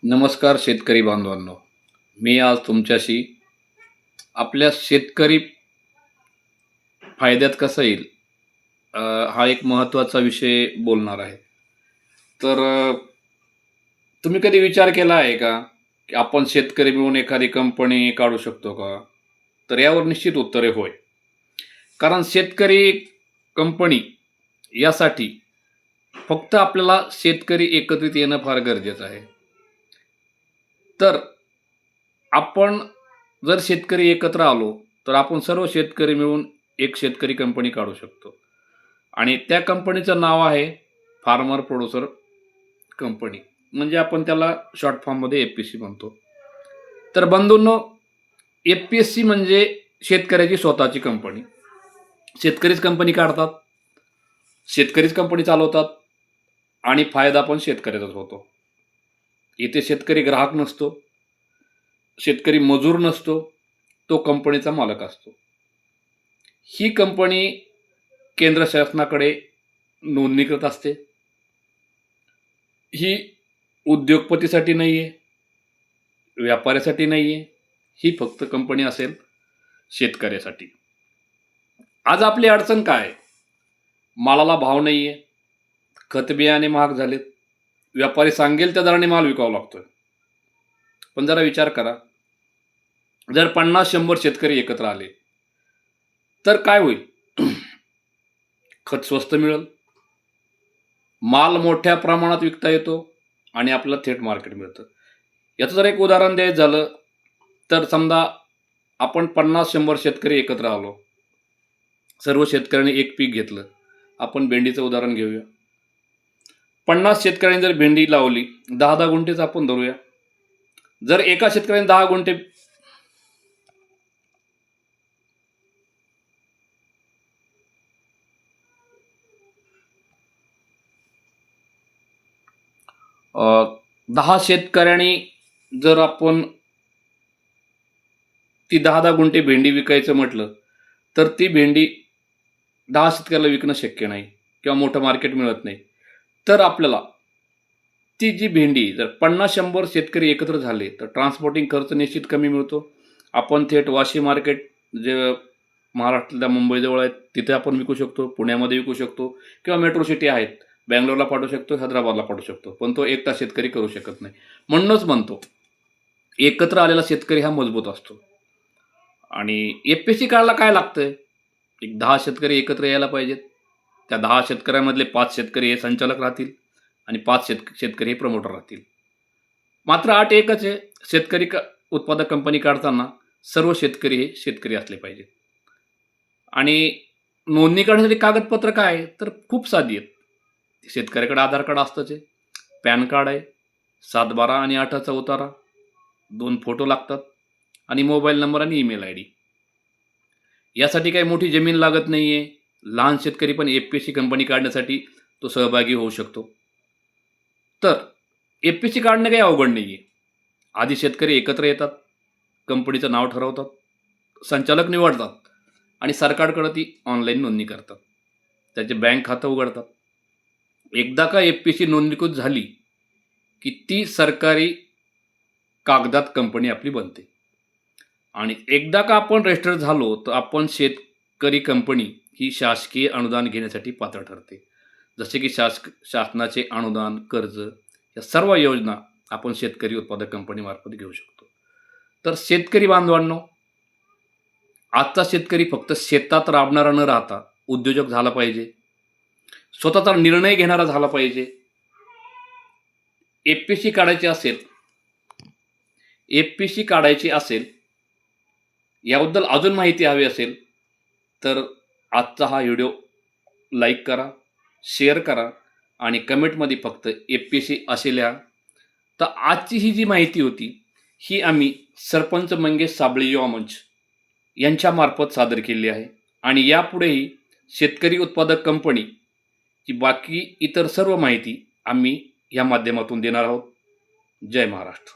नमस्कार शेतकरी बांधवांनो. मी आज तुमच्याशी आपल्या शेतकरी फायद्यात कसा येईल अ, हा एक महत्त्वाचा विषय बोलणार आहे. तर तुम्ही कधी विचार केला आहे का, की आपण शेतकरी मिळून एखादी कंपनी काढू शकतो का? तर यावर निश्चित उत्तर आहे होय. कारण शेतकरी कंपनी यासाठी फक्त आपल्याला शेतकरी एकत्रित येणं फार गरजेचं आहे. तर आपण जर शेतकरी एकत्र आलो, तर आपण सर्व शेतकरी मिळून एक शेतकरी कंपनी काढू शकतो. आणि त्या कंपनीचं नाव आहे फार्मर प्रोड्युसर कंपनी. म्हणजे आपण त्याला शॉर्ट फॉर्ममध्ये एफ-पी-सी म्हणतो. तर बंधूंनो, एफ-पी-एस-सी म्हणजे शेतकऱ्याची स्वतःची कंपनी. शेतकरीच कंपनी काढतात, शेतकरीच कंपनी चालवतात आणि फायदा पण शेतकऱ्याचाच होतो. इथे शेतकरी ग्राहक नसतो, शेतकरी मजूर नसतो, तो कंपनीचा मालक असतो. ही कंपनी केंद्र शासनाकडे नोंदणीकृत असते. ही उद्योगपतीसाठी नाही आहे, व्यापाऱ्यासाठी नाही आहे. ही फक्त कंपनी असेल शेतकऱ्यासाठी. आज आपली अडचण काय आहे? मालाला भाव नाही आहे, खत बियाणे महाग झालेत, व्यापारी सांगेल त्या दराने माल विकावा लागतोय. पण जरा विचार करा, जर 50-100 शेतकरी एकत्र आले, तर काय होईल? खत स्वस्त मिळेल, माल मोठ्या प्रमाणात विकता येतो आणि आपल्याला थेट मार्केट मिळतं. याचं जर एक उदाहरण द्यायचं झालं, तर समजा आपण 50-100 शेतकरी एकत्र आलो. सर्व शेतकऱ्यांनी एक पीक घेतलं. आपण भेंडीचं उदाहरण घेऊया. 50 शेतकऱ्यांनी जर भेंडी लावली, 10-10 गुंठेच आपण धरूया. जर एका शेतकऱ्याने 10 गुंठे 10 शेतकऱ्यांनी जर आपण ती 10-10 गुंठे भेंडी विकायचं म्हटलं, तर ती भेंडी 10 शेतकऱ्याला विकणं शक्य नाही किंवा मोठं मार्केट मिळत नाही. तर आपल्याला ती जी भेंडी जर 50-100 शेतकरी एकत्र झाले, तर ट्रान्सपोर्टिंग खर्च निश्चित कमी मिळतो. आपण थेट वाशी मार्केट जे महाराष्ट्रातल्या मुंबईजवळ आहेत, तिथे आपण विकू शकतो, पुण्यामध्ये विकू शकतो किंवा मेट्रो सिटी आहेत. बंगलोरला पाठवू शकतो, हैदराबादला पाठवू शकतो. पण तो एकटा शेतकरी करू शकत नाही. म्हणूनच म्हणतो, एकत्र आलेला शेतकरी हा मजबूत असतो. आणि एफ-पी-सी काढायला काय लागतंय? एक 10 शेतकरी एकत्र यायला पाहिजेत. त्या 10 शेतकऱ्यांमधले 5 शेतकरी हे संचालक राहतील आणि 5 शेतकरी हे प्रमोटर राहतील. मात्र अट एकच आहे, शेतकरी उत्पादक कंपनी काढताना सर्व शेतकरी हे शेतकरी असले पाहिजेत. आणि नोंदणी करण्यासाठी कागदपत्र काय आहे? तर खूप साधी आहेत. शेतकऱ्याकडे आधार कार्ड असतंच आहे, पॅन कार्ड आहे, 7/12 आणि 8चा उतारा, 2 फोटो लागतात आणि मोबाईल नंबर आणि ईमेल आयडी. यासाठी काही मोठी जमीन लागत नाहीये. लहान शेतकरी पण एफ-पी-सी कंपनी काढण्यासाठी तो सहभागी होऊ शकतो. तर एफ-पी-सी काढणं काही अवघड नाहीये. आधी शेतकरी एकत्र येतात, कंपनीचं नाव ठरवतात, संचालक निवडतात आणि सरकारकडे ती ऑनलाईन नोंदणी करतात. त्याचे बँक खातं उघडतात. एकदा का एफ-पी-सी नोंदणीकृत झाली, की ती सरकारी कागदात कंपनी आपली बनते. आणि एकदा का आपण रजिस्टर झालो, तर आपण शेतकरी कंपनी ही शासकीय अनुदान घेण्यासाठी पात्र ठरते. जसे की शासनाचे अनुदान, कर्ज या सर्व योजना आपण शेतकरी उत्पादक कंपनीमार्फत घेऊ शकतो. तर शेतकरी बांधवांनो, आजचा शेतकरी फक्त शेतात राबणारा न राहता उद्योजक झाला पाहिजे. स्वतःचा निर्णय घेणारा झाला पाहिजे. एफ-पी-सी काढायची असेल, एफ-पी-सी काढायची असेल, याबद्दल अजून माहिती हवी असेल, तर आजचा हा व्हिडिओ लाईक करा, शेअर करा आणि कमेंटमध्ये फक्त एफ-पी-सी असे लिहा. तर आजची ही जी माहिती होती, ही आम्ही सरपंच मंगेश साबळे युवा मंच यांच्यामार्फत सादर केली आहे. आणि यापुढेही शेतकरी उत्पादक कंपनीची बाकी इतर सर्व माहिती आम्ही या माध्यमातून देणार आहोत. जय महाराष्ट्र.